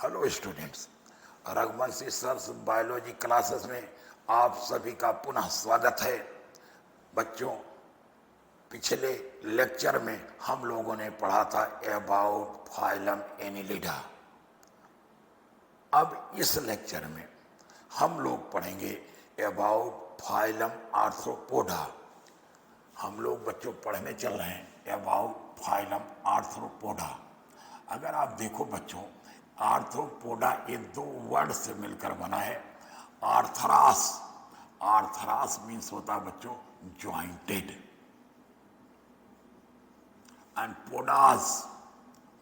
Hello students, Raghuvanshi sir biology classes में आप सभी का पुनः स्वागत है। बच्चों, पिछले लेक्चर में हम लोगों ने पढ़ा था अबाउट फाइलम एनिलिडा। अब इस लेक्चर में हम लोग पढ़ेंगे अबाउट फाइलम आर्थ्रोपोडा। हम लोग बच्चों पढ़ने चल रहे हैं अबाउट फाइलम आर्थ्रोपोडा। अगर आप देखो बच्चों, आर्थ्रोपोडा ये दो वर्ड से मिलकर बना है। आर्थरास, आर्थरास मीन्स होता है बच्चों ज्वाइंटेड, एंड पोडास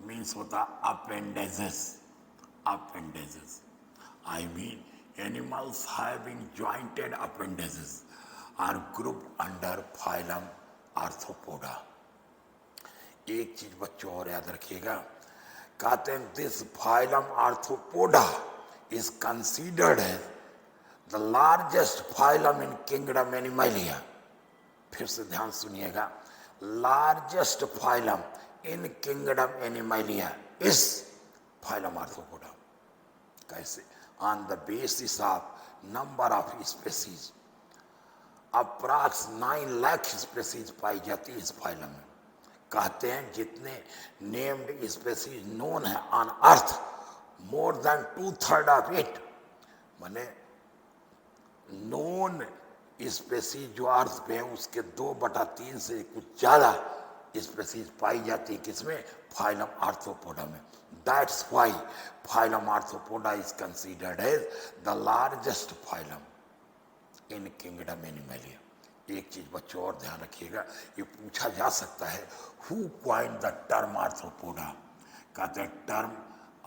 मीन्स होता appendages. Appendages I mean animals having jointed appendages are grouped under phylum Arthropoda. एक चीज बच्चों और याद रखिएगा, कहते हैं this phylum Arthropoda is considered as the largest phylum in kingdom Animalia. फिर से ध्यान सुनिएगा, largest phylum in kingdom Animalia is phylum Arthropoda. कैसे? On the basis of number of species, approx 9 lakh species पाई जाती है इस फाइलम में। कहते हैं जितने नेम्ड स्पेसीज नोन है on earth, more than 2/3 of it, माने नोन स्पेसीज जो अर्थ पे है उसके 2/3 से कुछ ज्यादा स्पेसीज पाई जाती है किसमें? फाइलम आर्थ्रोपोडा में। That's why phylum Arthropoda is considered as the largest phylum in kingdom Animalia. एक चीज बच्चों और ध्यान रखिएगा, ये पूछा जा सकता है who coined the term Arthropoda. कहते हैं term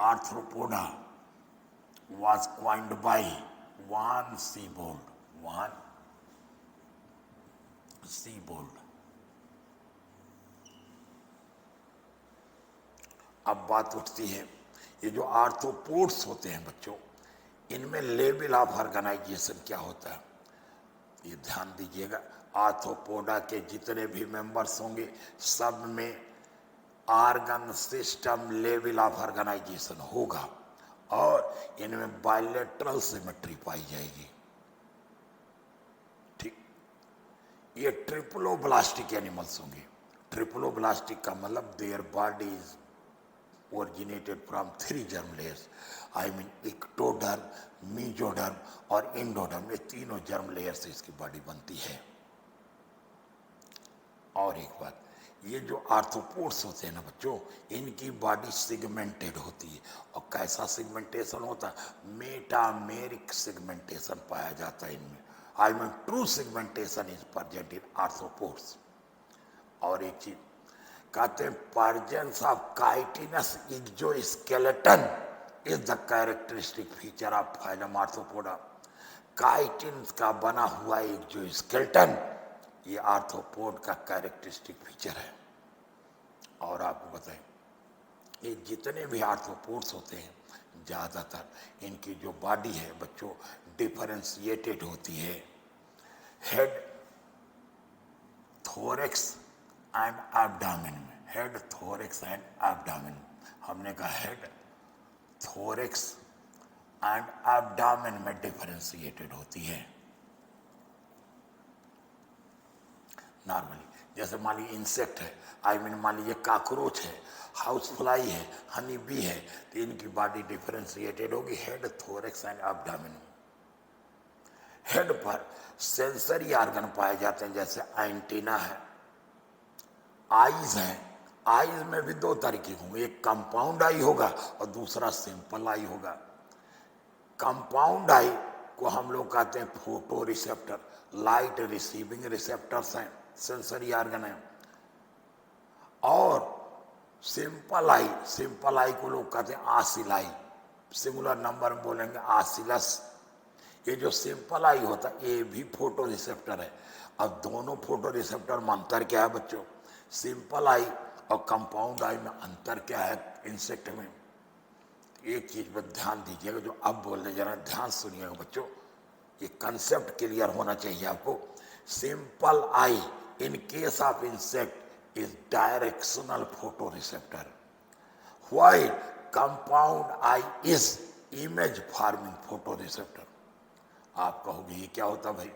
Arthropoda was coined by Von Siebold. Von Siebold. अब बात उठती है, ये जो आर्थ्रोपोड्स होते हैं बच्चों, इनमें लेवल ऑफ ऑर्गेनाइजेशन क्या होता है ये ध्यान दीजिएगा। आर्थ्रोपोडा के जितने भी मेंबर्स होंगे सब में organ system level of organization होगा और इनमें बायलेटरल सिमेट्री पाई जाएगी। ठीक, ये ट्रिप्लोब्लास्टिक एनिमल्स होंगे। ट्रिप्लोब्लास्टिक का मतलब their bodies originated from 3 germ layers, I mean ectoderm, mesoderm और इंडोडर्म। ये तीनों जर्म लेयर से इसकी बॉडी बनती है। और एक बात, ये जो आर्थ्रोपोड्स होते हैं ना बच्चों, इनकी बॉडी सिगमेंटेड होती है। और कैसा सिगमेंटेशन होता है? मेटामेरिक सिगमेंटेशन पाया जाता है इनमें। I mean true segmentation is present in arthropods. और एक चीज कहते हैं presence of chitinous exoskeleton is the characteristic feature of phylum Arthropoda. Chitin का बना हुआ एक्सोस्केलेटन ये आर्थ्रोपोड का कैरेक्टरिस्टिक फीचर है। और आपको बताएं, ये जितने भी आर्थ्रोपोड्स होते हैं ज्यादातर इनकी जो बॉडी है बच्चों डिफरेंशिएटेड होती है। हेड, थोरेक्स एंड एब्डामिन में। Head, thorax and abdomen. हमने कहा हेड, थोरेक्स एंड एब्डामिन में डिफरेंशिएटेड होती है नॉर्मली। जैसे मान लीजिए इंसेक्ट है, आई मीन मान लीजिए काकरोच है, हाउस फ्लाई है, हनी बी है, तो इनकी बॉडी डिफरेंशिएटेड होगी head, thorax and abdomen. Head पर सेंसरी ऑर्गन पाए जाते हैं, जैसे एंटीना है, आईज हैं। आईज में भी 2 तरीके होंगे, एक कंपाउंड आई होगा और दूसरा सिंपल आई होगा। कंपाउंड आई को हम लोग कहते हैं photo receptor, light receiving receptors हैं, सेंसरी ऑर्गन है। और सिंपल आई को लोग कहते हैं आसिलाई, सिंगुलर नंबर में बोलेंगे आसिलस। ये जो सिंपल आई होता है ये भी फोटो रिसेप्टर है। अब दोनों फोटो रिसेप्टर में अंतर क्या है बच्चों? सिंपल आई और कंपाउंड आई में अंतर क्या है इंसेक्ट में? एक चीज पर ध्यान दीजिएगा, जो अब बोल रहे जरा ध्यान सुनिएगा बच्चों, ये कंसेप्ट क्लियर होना चाहिए आपको। Simple I in case of insect is directional photo receptor, while compound I is image forming photo receptor. आप कहोगे ये क्या होता भाई?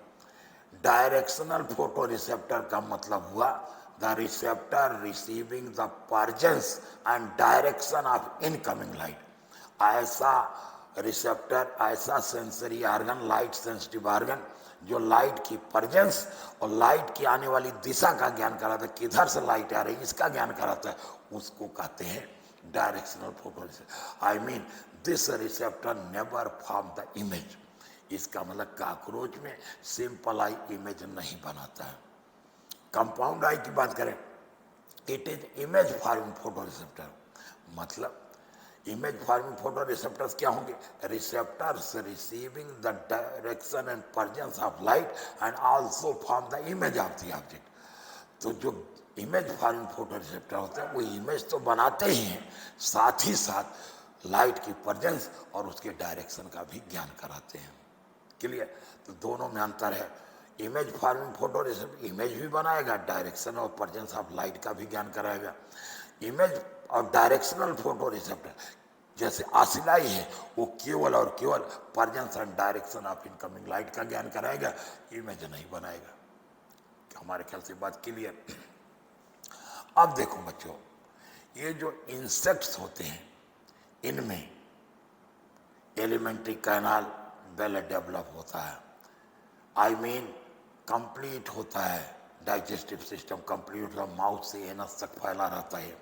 डायरेक्शनल फोटो रिसेप्टर का मतलब हुआ the receptor receiving the परजेंस and direction of incoming light. ऐसा रिसेप्टर, ऐसा sensory organ, light sensitive organ जो लाइट की परजेंस और लाइट की आने वाली दिशा का ज्ञान कराता है, किधर से लाइट आ रही है इसका ज्ञान कराता है, उसको कहते हैं directional photo receptor. I mean this receptor never form the image. इसका मतलब काकरोच में सिंपल आई इमेज नहीं बनाता है। कंपाउंड आई की बात करें, it is image forming photo receptor. मतलब इमेज फॉर्मिंग फोटो रिसेप्टर्स क्या होंगे? Receptors receiving the direction and परजेंस of light and also form the image of the object. तो जो इमेज फॉर्मिंग फोटो रिसेप्टर होते हैं वो इमेज तो बनाते ही हैं, साथ ही साथ लाइट की परजेंस और उसके डायरेक्शन का भी ज्ञान कराते हैं। क्लियर? तो दोनों में अंतर है। Image forming photo receptor image भी बनाएगा, डायरेक्शन और परजेंस ऑफ लाइट का भी ज्ञान कराएगा। इमेज और डायरेक्शनल फोटो रिसेप्टर जैसे आसिलाई है, वो केवल और केवल presence and direction of incoming light का ज्ञान कराएगा, इमेज नहीं बनाएगा। हमारे ख्याल से बात क्लियर। अब देखो बच्चों, ये जो इंसेक्ट्स होते हैं इनमें एलिमेंट्री कैनाल वेल डेवलप होता है। आई मीन कंप्लीट होता है, डाइजेस्टिव सिस्टम कंप्लीट होता है, माउथ से एनस तक फैला रहता है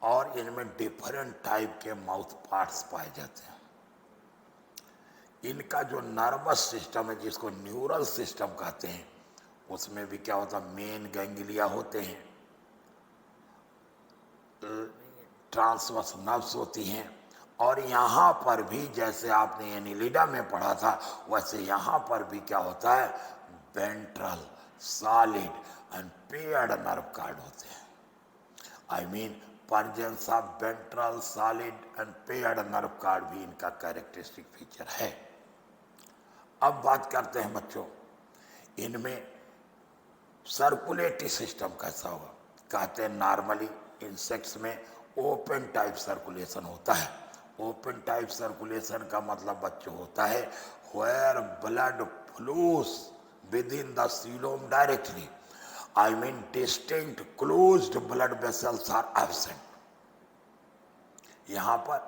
और इनमें डिफरेंट टाइप के माउथ पार्ट्स पाए जाते हैं। इनका जो नर्वस सिस्टम है जिसको न्यूरल सिस्टम कहते हैं, उसमें भी क्या होता है, मेन गैंग्लिया होते हैं, ट्रांसवर्स नर्व्स होती हैं, और यहाँ पर भी जैसे आपने एनिलिडा में पढ़ा था वैसे यहाँ पर भी क्या होता है, ventral, solid and paired nerve card होते हैं। I mean परजेंस of ventral, solid and paired nerve card भी इनका कैरेक्टरिस्टिक फीचर है। अब बात करते हैं बच्चों, इनमें सर्कुलेटरी सिस्टम कैसा होगा? कहते हैं नॉर्मली इंसेक्ट्स में ओपन टाइप सर्कुलेशन होता है। ओपन टाइप सर्कुलेशन का मतलब बच्चों होता है where blood flows within the coelom directly. I mean distinct closed blood vessels are absent. यहाँ पर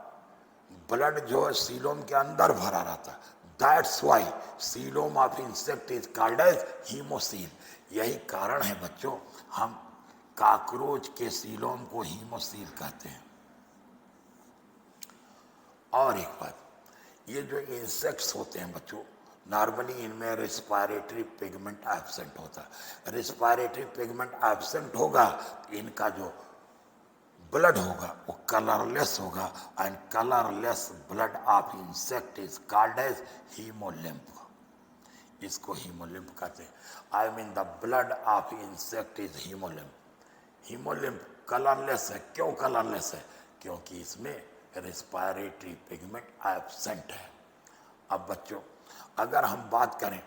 ब्लड जो है सीलोम के अंदर भरा रहता है, that's why coelom of insect is called as haemocoel. यही कारण है बच्चों हम काकरोच के सीलोम को हीमोसील कहते हैं। और एक बात, ये जो इंसेक्ट्स होते हैं बच्चों, नॉर्मली इनमें रिस्पायरेटरी पिगमेंट एब्सेंट होता है। रिस्पायरेटरी पिगमेंट एब्सेंट होगा तो इनका जो ब्लड होगा वो कलरलेस होगा, and colourless blood of insect is called as haemolymph. इसको हीमोलिम्फ कहते हैं। I mean the blood of insect is haemolymph. Haemolymph colourless है। क्यों कलरलेस है? क्योंकि इसमें रिस्पायरेटरी पिगमेंट एब्सेंट है। अब बच्चों अगर हम बात करें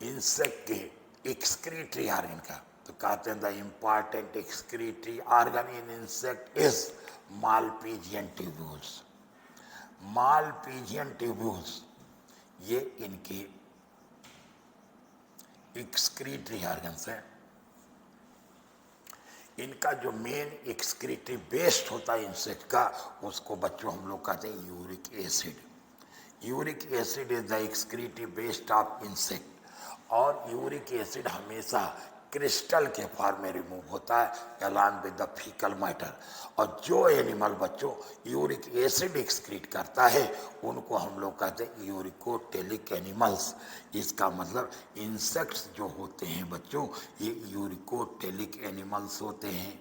इंसेक्ट के एक्सक्रीटरी ऑर्गन का, तो कहते हैं the important excretory organ in insect is Malpighian tubules. Malpighian tubules ये इनके एक्सक्रीटरी ऑर्गन्स हैं। इनका जो मेन एक्सक्रीटरी बेस्ड होता है इंसेक्ट का, उसको बच्चों हम लोग कहते हैं uric acid. Uric acid is the excretory based of insect, और यूरिक एसिड हमेशा क्रिस्टल के फॉर्म में रिमूव होता है along with the faecal matter. और जो एनिमल बच्चों यूरिक एसिड एक्सक्रीट करता है उनको हम लोग कहते हैं यूरिकोटेलिक एनिमल्स। इसका मतलब इंसेक्ट्स जो होते हैं बच्चों ये यूरिकोटेलिक एनिमल्स होते हैं।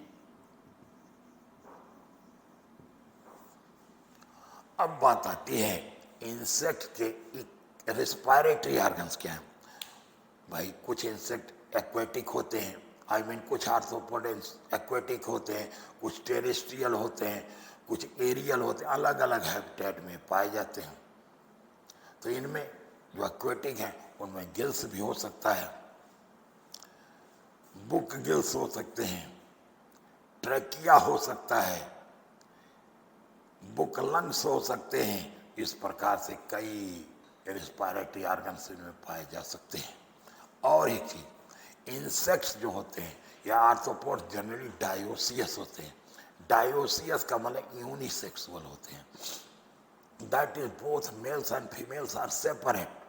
अब बात आती है इंसेक्ट के रिस्पायरेटरी ऑर्गन्स क्या हैं। भाई कुछ इंसेक्ट एक्वेटिक होते हैं, आई मीन कुछ आर्थ्रोपोड्स एक्वेटिक होते हैं, कुछ टेरेस्ट्रियल होते हैं, कुछ एरियल होते हैं, अलग अलग हैबिटेट में पाए जाते हैं। तो इनमें जो एक्वेटिक हैं उनमें गिल्स भी हो सकता है, बुक गिल्स हो सकते हैं, ट्रैकिया हो सकता है, बुक लंग्स हो सकते हैं। इस प्रकार से कई रेस्पिरेटरी ऑर्गन्स में पाए जा सकते हैं। और एक चीज, इंसेक्ट्स जो होते हैं या आर्थ्रोपोड्स जनरली डायोसियस होते हैं। डायोसियस का मतलब यूनिसेक्सुअल होते हैं, that is both males and females are separate.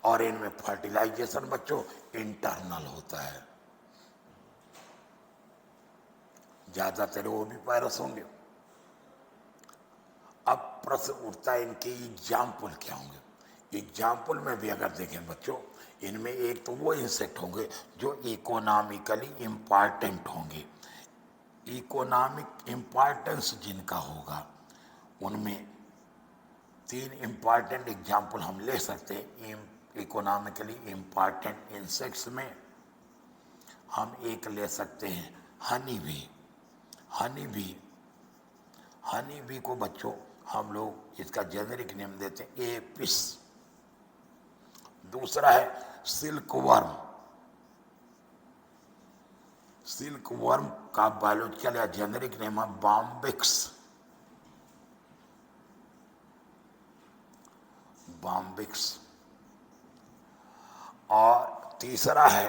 और इनमें फर्टिलाइजेशन बच्चों इंटरनल होता है। ज्यादातर वो भी पैरस होंगे। अब प्रश्न उठता है इनके एग्जाम्पल क्या होंगे। एग्जाम्पल में भी अगर देखें बच्चों, इनमें एक तो वो इंसेक्ट होंगे जो इकोनॉमिकली इम्पॉर्टेंट होंगे। इकोनॉमिक इम्पॉर्टेंस जिनका होगा उनमें 3 इम्पॉर्टेंट एग्जाम्पल हम ले सकते हैं। इकोनॉमिकली इम्पॉर्टेंट इंसेक्ट्स में हम एक ले सकते हैं honey bee. Honey bee, honey bee को बच्चों हम लोग इसका जेनेरिक नेम देते हैं एपिस। दूसरा है सिल्क वर्म। सिल्क वर्म का बायोलॉजिकल या जेनेरिक नेम है बॉम्बिक्स। बॉम्बिक्स। और तीसरा है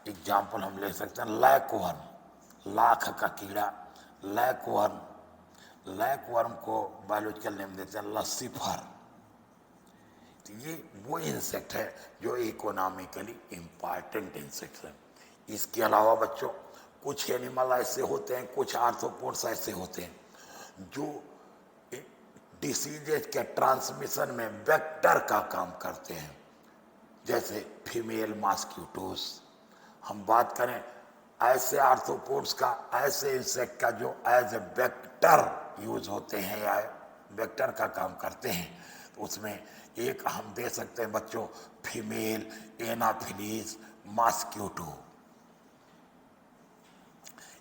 एग्जाम्पल हम ले सकते हैं लैकवर्म, लाख का कीड़ा, लैकवर्म। लैकवर्म को बायोलॉजिकल नेम देते हैं लसीफर। तो ये वो इंसेक्ट है जो इकोनॉमिकली इम्पॉर्टेंट इंसेक्ट है। इसके अलावा बच्चों कुछ एनिमल ऐसे होते हैं, कुछ आर्थ्रोपोड्स ऐसे होते हैं जो डिसीजेज के ट्रांसमिशन में वेक्टर का काम करते हैं, जैसे फीमेल मॉस्किटोस। हम बात करें ऐसे आर्थ्रोपोड्स का, ऐसे इंसेक्ट का जो एज ए वेक्टर यूज होते हैं या वेक्टर का काम करते हैं, तो उसमें एक हम दे सकते हैं बच्चों फीमेल एनाफिलीज मॉस्किटो।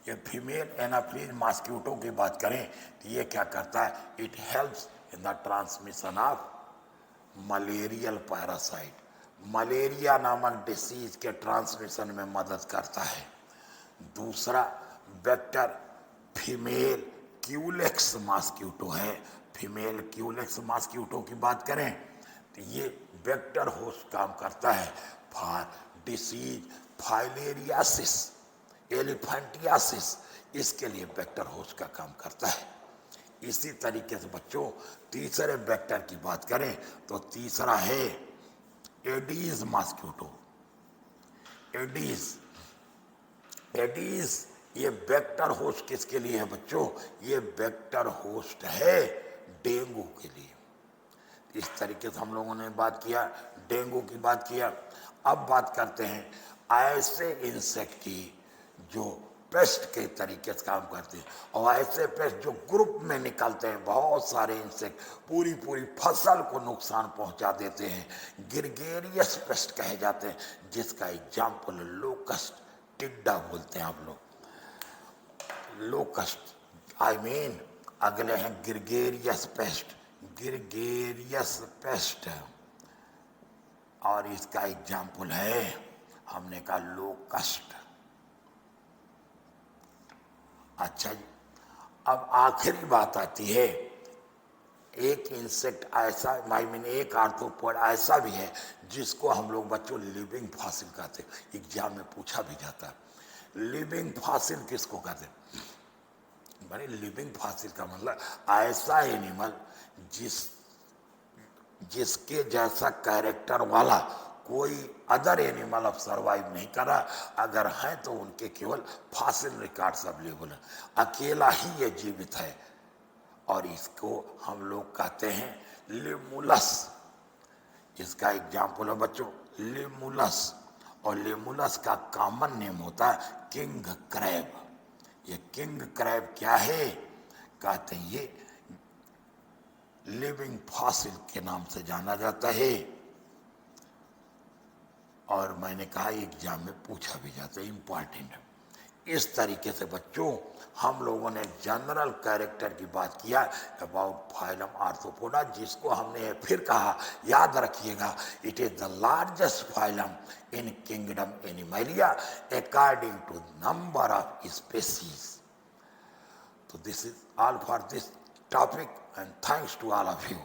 ये फीमेल एनाफिलीज मॉस्किटो की बात करें तो ये क्या करता है, it helps in the transmission of malarial parasite. Malaria नामक डिसीज के ट्रांसमिशन में मदद करता है। दूसरा वेक्टर फीमेल क्यूलेक्स मॉस्किटो है। फीमेल क्यूलेक्स मॉस्किटो की बात करें तो ये वेक्टर होस्ट काम करता है फॉर डिसीज फाइलेरियासिस, एलिफेंटियासिस। इसके लिए वेक्टर होस्ट का काम करता है। इसी तरीके से बच्चों तीसरे वेक्टर की बात करें तो तीसरा है एडीज मॉस्किटो। एडीज, एडीज ये वेक्टर होस्ट किसके लिए है बच्चों, ये वेक्टर होस्ट है डेंगू के लिए। इस तरीके से हम लोगों ने बात किया, डेंगू की बात किया। अब बात करते हैं ऐसे इंसेक्ट की जो पेस्ट के तरीके से काम करते हैं, और ऐसे पेस्ट जो ग्रुप में निकलते हैं। बहुत सारे इंसेक्ट पूरी पूरी फसल को नुकसान पहुंचा देते हैं, ग्रेगेरियस पेस्ट कहे जाते हैं, जिसका एग्जाम्पल लोकस्ट, टिड्डा बोलते हैं आप लोग, लोकस्ट। आई मीन अगले हैं ग्रेगेरियस पेस्ट, ग्रेगेरियस पेस्ट। और इसका एग्जाम्पल है हमने कहा लोकस्ट। अच्छा जी, अब आखिरी बात आती है, एक इंसेक्ट ऐसा, आई मीन एक आर्थ्रोपोड ऐसा भी है जिसको हम लोग बच्चों लिविंग फॉसिल कहते हैं। एग्जाम में पूछा भी जाता है लिविंग फॉसिल किसको कहते हैं। भाई लिविंग फॉसिल का मतलब ऐसा एनिमल जिसके जैसा कैरेक्टर वाला कोई अदर एनिमल अब सर्वाइव नहीं कर रहा। अगर है तो उनके केवल फॉसिल रिकॉर्ड्स अवेलेबल है, अकेला ही ये जीवित है। और इसको हम लोग कहते हैं लिमुलस। इसका एग्जाम्पल है बच्चों लिमुलस। और लिमुलस का कॉमन नेम होता है किंग क्रैब। ये किंग क्रैब क्या है, कहते हैं ये लिविंग फॉसिल के नाम से जाना जाता है। और मैंने कहा एग्जाम में पूछा भी जाता है, इंपॉर्टेंट है। इस तरीके से बच्चों हम लोगों ने जनरल कैरेक्टर की बात किया अबाउट फाइलम आर्थ्रोपोडा, जिसको हमने फिर कहा, याद रखिएगा, it is the largest phylum in kingdom Animalia according to number of species. तो this is all for this topic. and thanks to all of you.